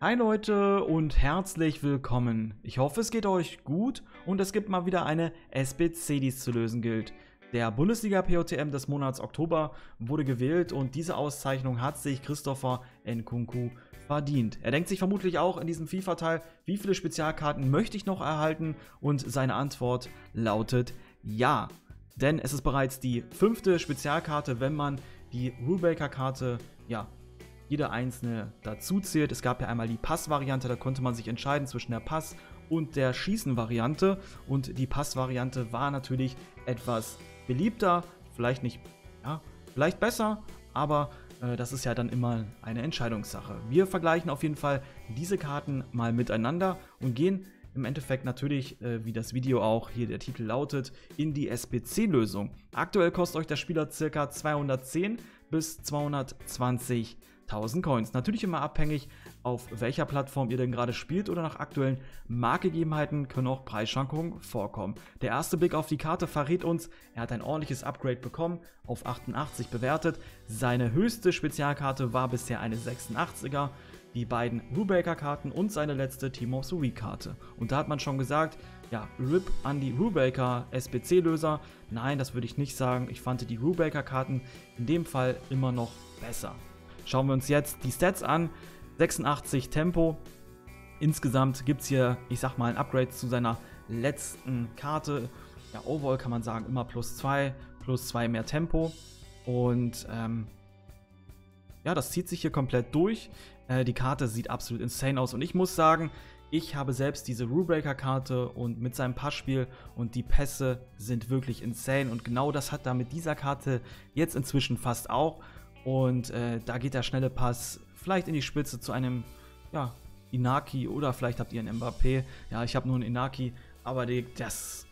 Hi Leute und herzlich willkommen. Ich hoffe, es geht euch gut und es gibt mal wieder eine SBC, die es zu lösen gilt. Der Bundesliga POTM des Monats Oktober wurde gewählt und diese Auszeichnung hat sich Christopher Nkunku verdient. Er denkt sich vermutlich auch in diesem FIFA-Teil, wie viele Spezialkarten möchte ich noch erhalten? Und seine Antwort lautet ja. Denn es ist bereits die 5. Spezialkarte, wenn man die Rubaker-Karte, jede einzelne dazu zählt. Es gab ja einmal die Pass-Variante, da konnte man sich entscheiden zwischen der Pass- und der Schießen-Variante. Und die Pass-Variante war natürlich etwas beliebter, vielleicht nicht, vielleicht besser, aber das ist ja dann immer eine Entscheidungssache. Wir vergleichen auf jeden Fall diese Karten mal miteinander und gehen im Endeffekt natürlich, wie das Video auch hier der Titel lautet, in die SBC-Lösung. Aktuell kostet euch der Spieler ca. 210 bis 220.000 Coins. Natürlich immer abhängig, auf welcher Plattform ihr denn gerade spielt oder nach aktuellen Marktgegebenheiten können auch Preisschwankungen vorkommen. Der erste Blick auf die Karte verrät uns, er hat ein ordentliches Upgrade bekommen, auf 88 bewertet. Seine höchste Spezialkarte war bisher eine 86er. Die beiden Rubaker-Karten und seine letzte Team of the Week-Karte. Und da hat man schon gesagt, RIP an die Rubaker SBC-Löser. Nein, das würde ich nicht sagen. Ich fand die Rubaker-Karten in dem Fall immer noch besser. Schauen wir uns jetzt die Stats an. 86 Tempo. Insgesamt gibt es hier, ich sag mal, ein Upgrade zu seiner letzten Karte. Ja, overall kann man sagen, immer +2 mehr Tempo. Und das zieht sich hier komplett durch. Die Karte sieht absolut insane aus und ich muss sagen, ich habe selbst diese Rubaker-Karte und mit seinem Passspiel und die Pässe sind wirklich insane und genau das hat er mit dieser Karte jetzt inzwischen fast auch und da geht der schnelle Pass vielleicht in die Spitze zu einem, Inaki oder vielleicht habt ihr einen Mbappé. Ja, ich habe nur einen Inaki, aber das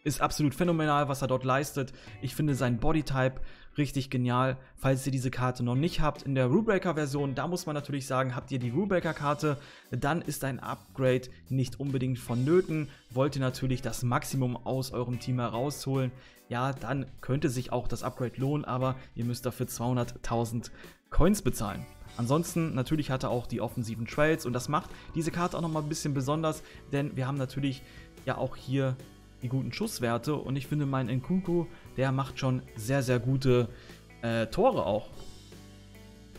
ist absolut phänomenal, was er dort leistet. Ich finde seinen Bodytype richtig genial. Falls ihr diese Karte noch nicht habt in der Rubaker-Version, da muss man natürlich sagen, habt ihr die Rubaker-Karte, dann ist ein Upgrade nicht unbedingt vonnöten. Wollt ihr natürlich das Maximum aus eurem Team herausholen, ja, dann könnte sich auch das Upgrade lohnen, aber ihr müsst dafür 200.000 Coins bezahlen. Ansonsten, natürlich hat er auch die offensiven Trades und das macht diese Karte auch nochmal ein bisschen besonders, denn wir haben natürlich auch hier die guten Schusswerte und ich finde, mein Nkunku, der macht schon sehr, sehr gute Tore auch.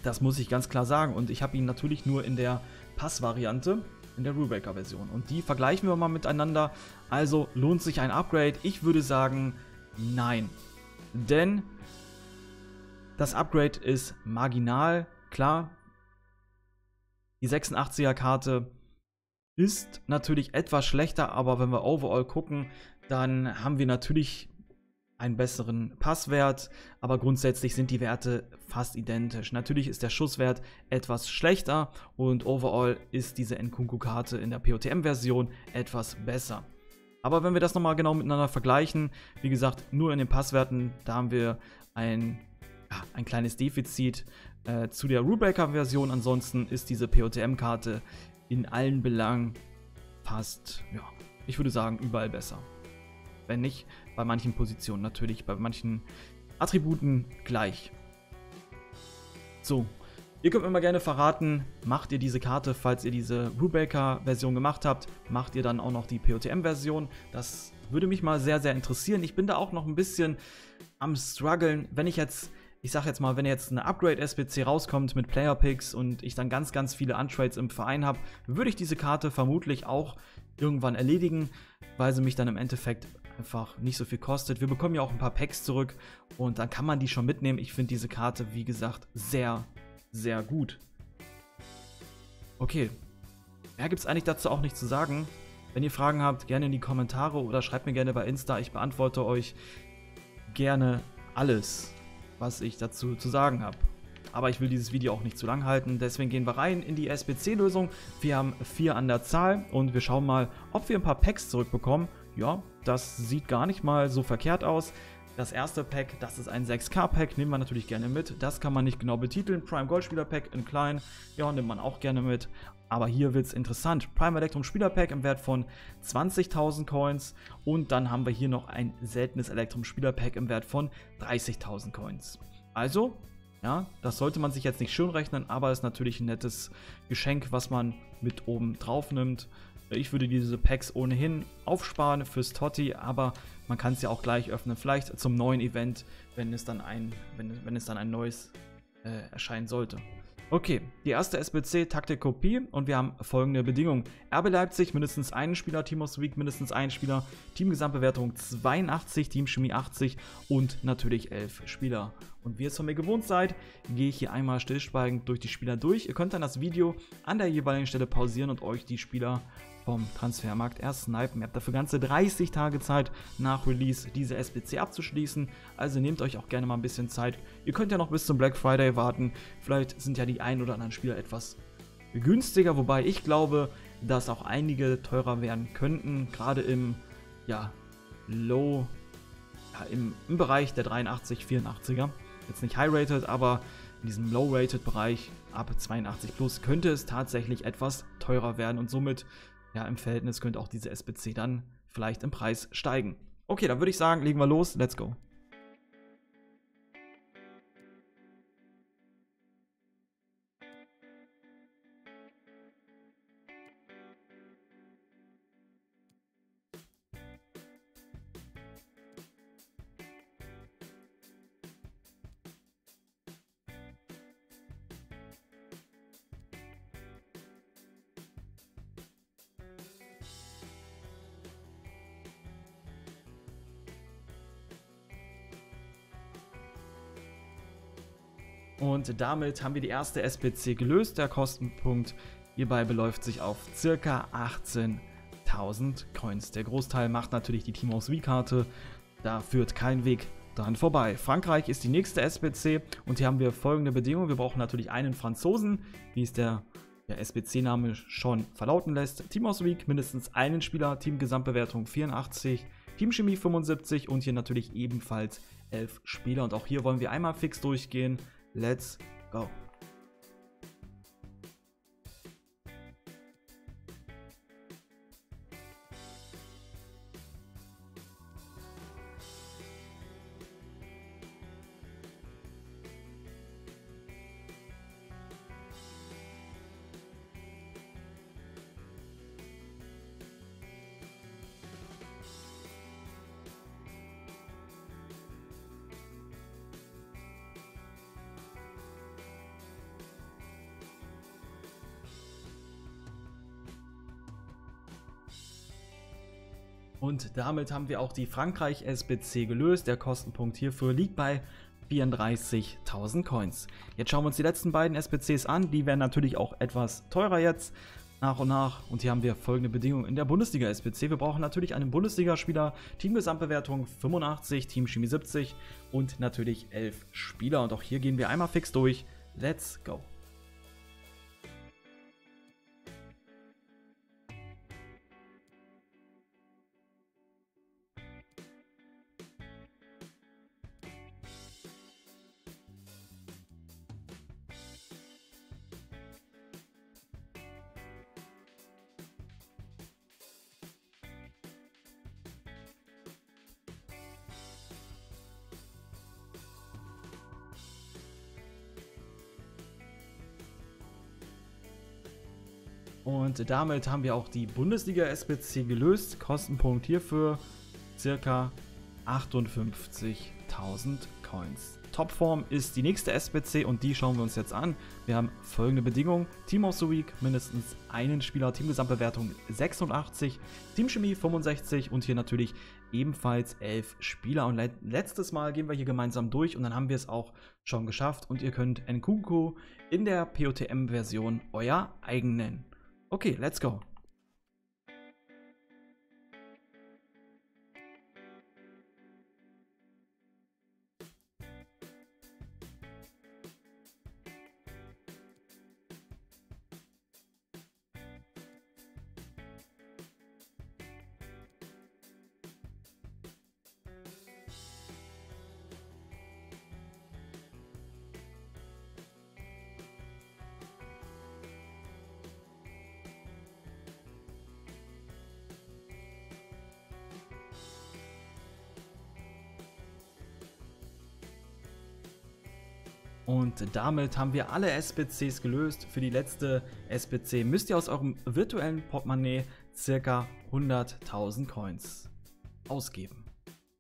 Das muss ich ganz klar sagen und ich habe ihn natürlich nur in der Pass-Variante, in der Rubaker-Version und die vergleichen wir mal miteinander. Also lohnt sich ein Upgrade? Ich würde sagen, nein. Denn das Upgrade ist marginal, klar. Die 86er-Karte ist natürlich etwas schlechter, aber wenn wir overall gucken, dann haben wir natürlich einen besseren Passwert, aber grundsätzlich sind die Werte fast identisch. Natürlich ist der Schusswert etwas schlechter und overall ist diese Nkunku-Karte in der POTM-Version etwas besser. Aber wenn wir das nochmal genau miteinander vergleichen, wie gesagt, nur in den Passwerten, da haben wir ein kleines Defizit zu der Rubaker-Version. Ansonsten ist diese POTM-Karte in allen Belangen fast, ich würde sagen, überall besser. Wenn nicht, bei manchen Positionen natürlich, bei manchen Attributen gleich. So, ihr könnt mir mal gerne verraten, macht ihr diese Karte, falls ihr diese Rubaker-Version gemacht habt, macht ihr dann auch noch die POTM-Version? Das würde mich mal sehr, sehr interessieren. Ich bin da auch noch ein bisschen am struggeln, wenn ich sag jetzt mal, wenn jetzt eine Upgrade-SBC rauskommt mit Player-Picks und ich dann ganz, ganz viele Untrades im Verein habe, würde ich diese Karte vermutlich auch irgendwann erledigen, weil sie mich dann im Endeffekt einfach nicht so viel kostet. Wir bekommen ja auch ein paar Packs zurück und dann kann man die schon mitnehmen. Ich finde diese Karte, wie gesagt, sehr, sehr gut. Okay, mehr gibt es eigentlich dazu auch nicht zu sagen. Wenn ihr Fragen habt, gerne in die Kommentare oder schreibt mir gerne bei Insta. Ich beantworte euch gerne alles, was ich dazu zu sagen habe. Aber ich will dieses Video auch nicht zu lang halten, deswegen gehen wir rein in die SBC-Lösung. Wir haben 4 an der Zahl und wir schauen mal, ob wir ein paar Packs zurückbekommen. Ja, das sieht gar nicht mal so verkehrt aus. Das erste Pack, das ist ein 6K-Pack, nehmen wir natürlich gerne mit. Das kann man nicht genau betiteln. Prime Goldspieler-Pack in klein, nimmt man auch gerne mit. Aber hier wird es interessant. Prime Electrum Spieler-Pack im Wert von 20.000 Coins. Und dann haben wir hier noch ein seltenes Electrum Spieler-Pack im Wert von 30.000 Coins. Also, Ja, das sollte man sich jetzt nicht schön rechnen, aber ist natürlich ein nettes Geschenk, was man mit oben drauf nimmt. Ich würde diese Packs ohnehin aufsparen fürs Totti, aber man kann es ja auch gleich öffnen. Vielleicht zum neuen Event, wenn es dann ein neues erscheinen sollte. Okay, die erste SBC Taktik-Kopie und wir haben folgende Bedingungen. RB Leipzig mindestens einen Spieler, Team of the Week mindestens einen Spieler, Teamgesamtbewertung 82, Team Chemie 80 und natürlich 11 Spieler. Und wie ihr es von mir gewohnt seid, gehe ich hier einmal stillschweigend durch die Spieler durch. Ihr könnt dann das Video an der jeweiligen Stelle pausieren und euch die Spieler vom Transfermarkt erst snipen. Ihr habt dafür ganze 30 Tage Zeit nach Release diese SBC abzuschließen, also nehmt euch auch gerne mal ein bisschen Zeit. Ihr könnt ja noch bis zum Black Friday warten, vielleicht sind ja die ein oder anderen Spieler etwas günstiger, wobei ich glaube, dass auch einige teurer werden könnten, gerade im im Bereich der 83, 84er. Jetzt nicht High-Rated, aber in diesem Low-Rated-Bereich ab 82 plus könnte es tatsächlich etwas teurer werden und somit im Verhältnis könnte auch diese SBC dann vielleicht im Preis steigen. Okay, dann würde ich sagen, legen wir los, let's go. Und damit haben wir die erste SBC gelöst. Der Kostenpunkt hierbei beläuft sich auf ca. 18.000 Coins. Der Großteil macht natürlich die Team of the Week-Karte. Da führt kein Weg dran vorbei. Frankreich ist die nächste SBC und hier haben wir folgende Bedingungen. Wir brauchen natürlich einen Franzosen, wie es der SBC-Name schon verlauten lässt. Team of the Week mindestens einen Spieler, Teamgesamtbewertung 84, Team Chemie 75 und hier natürlich ebenfalls 11 Spieler. Und auch hier wollen wir einmal fix durchgehen. Let's go. Und damit haben wir auch die Frankreich SBC gelöst. Der Kostenpunkt hierfür liegt bei 34.000 Coins. Jetzt schauen wir uns die letzten beiden SBCs an. Die werden natürlich auch etwas teurer jetzt nach und nach. Und hier haben wir folgende Bedingungen in der Bundesliga SBC. Wir brauchen natürlich einen Bundesligaspieler, Teamgesamtbewertung 85, Team Chemie 70 und natürlich 11 Spieler. Und auch hier gehen wir einmal fix durch. Let's go. Und damit haben wir auch die Bundesliga SBC gelöst. Kostenpunkt hierfür ca. 58.000 Coins. Topform ist die nächste SBC und die schauen wir uns jetzt an. Wir haben folgende Bedingungen. Team of the Week mindestens einen Spieler, Teamgesamtbewertung 86, Team Chemie 65 und hier natürlich ebenfalls 11 Spieler. Und letztes Mal gehen wir hier gemeinsam durch und dann haben wir es auch schon geschafft und ihr könnt Nkunku in der POTM-Version euer eigen nennen. Okay, let's go. Und damit haben wir alle SBCs gelöst. Für die letzte SBC müsst ihr aus eurem virtuellen Portemonnaie ca. 100.000 Coins ausgeben.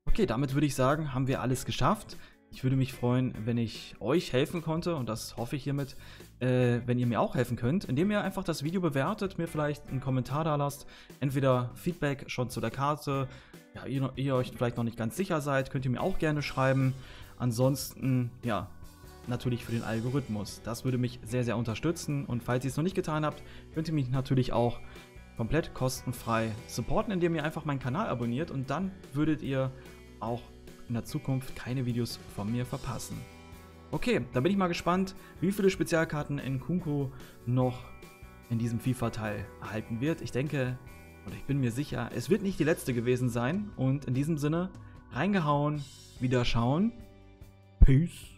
Okay, damit würde ich sagen, haben wir alles geschafft. Ich würde mich freuen, wenn ich euch helfen konnte, und das hoffe ich hiermit, wenn ihr mir auch helfen könnt, indem ihr einfach das Video bewertet, mir vielleicht einen Kommentar da lasst, entweder Feedback schon zu der Karte, ja, ihr euch vielleicht noch nicht ganz sicher seid, könnt ihr mir auch gerne schreiben. Ansonsten, ja, natürlich für den Algorithmus. Das würde mich sehr, sehr unterstützen, und falls ihr es noch nicht getan habt, könnt ihr mich natürlich auch komplett kostenfrei supporten, indem ihr einfach meinen Kanal abonniert, und dann würdet ihr auch in der Zukunft keine Videos von mir verpassen. Okay, da bin ich mal gespannt, wie viele Spezialkarten Nkunku noch in diesem FIFA-Teil erhalten wird. Ich denke, oder ich bin mir sicher, es wird nicht die letzte gewesen sein, und in diesem Sinne, reingehauen, wieder schauen. Peace.